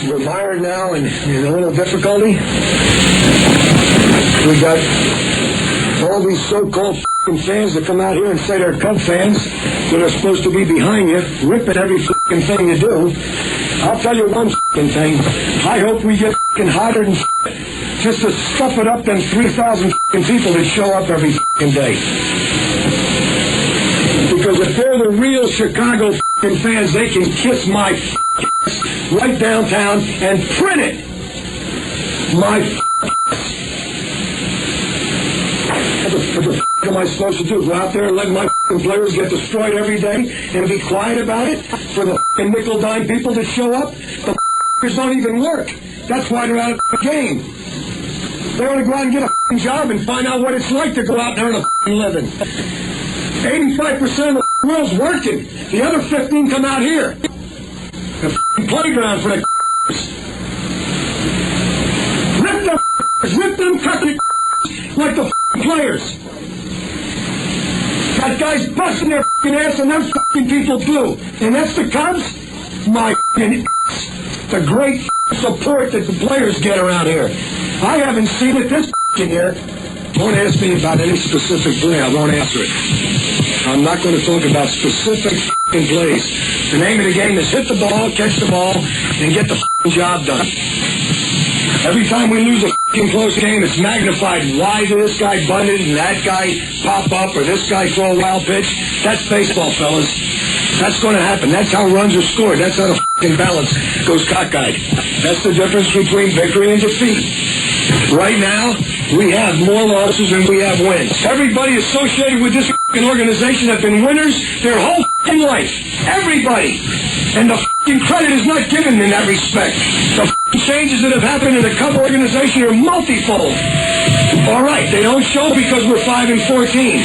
We're mired now in a little difficulty. We got all these so-called fans that come out here and say they're Cub fans that are supposed to be behind you, ripping every thing you do. I'll tell you one thing. I hope we get hotter than just to stuff it up than 3,000 people that show up every day. Because if they're the real Chicago fans, they can kiss my right downtown and print it. My What the am I supposed to do? Go out there and let my players get destroyed every day and be quiet about it? For the nickel-dime people that show up? The don't even work. That's why they're out of the game. They want to go out and get a job and find out what it's like to go out there and living. 85% of the world's working. The other 15 come out here. The playground for the rip them cutting like the players. Got guys busting their ass, and them people do. And that's the Cubs? My the great support that the players get around here. I haven't seen it this year. Don't ask me about any specific play. I won't answer it. I'm not going to talk about specific plays. The name of the game is hit the ball, catch the ball, and get the job done. Every time we lose a close game, it's magnified. Why did this guy bunt it and that guy pop up or this guy throw a wild pitch? That's baseball, fellas. That's going to happen. That's how runs are scored. That's how the balance goes cockeyed. That's the difference between victory and defeat. Right now, we have more losses than we have wins. Everybody associated with this organization have been winners their whole life. Everybody. And the credit is not given in that respect. The changes that have happened in the Cub organization are multifold. All right, they don't show because we're 5-14.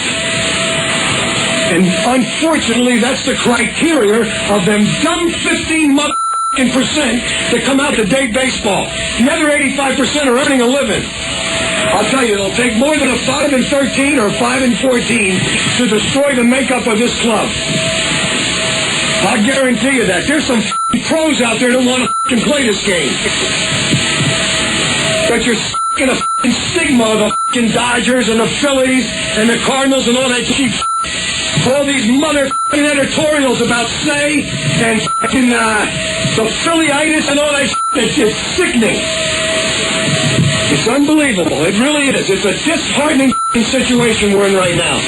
And unfortunately, that's the criteria of them dumb 15% that come out to date baseball. The other 85% are earning a living. I'll tell you, it'll take more than a 5-13 or 5-14 to destroy the makeup of this club. I'll guarantee you that. There's some pros out there that want to play this game. But you're in a stigma of the Dodgers and the Phillies and the Cardinals and all that cheap. All these mother editorials about Say and the Phillyitis and all that shit. It's sickening. It's unbelievable. It really is. It's a disheartening situation we're in right now.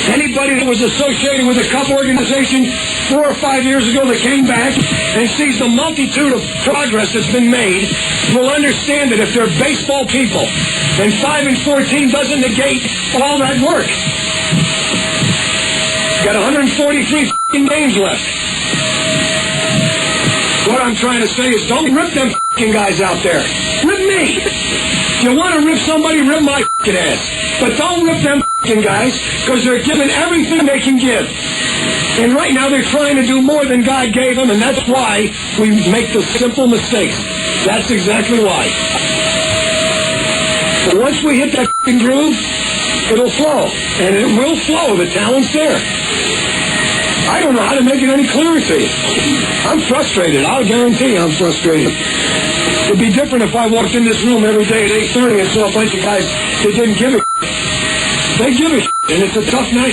Anybody that was associated with the Cub organization 4 or 5 years ago that came back and sees the multitude of progress that's been made will understand that if they're baseball people and 5-14 doesn't negate all that work. Got 143 games left. What I'm trying to say is don't rip them guys out there. Rip me. If you want to rip somebody, rip my ass. But don't rip them guys because they're giving everything they can give. And right now they're trying to do more than God gave them, and that's why we make the simple mistakes. That's exactly why. But once we hit that groove, it'll flow. And it will flow. The talent's there. I don't know how to make it any clearer to you. I'm frustrated. I'll guarantee I'm frustrated. It'd be different if I walked in this room every day at 8:30 and saw a bunch of guys that didn't give a shit. They give a shit, and it's a tough night.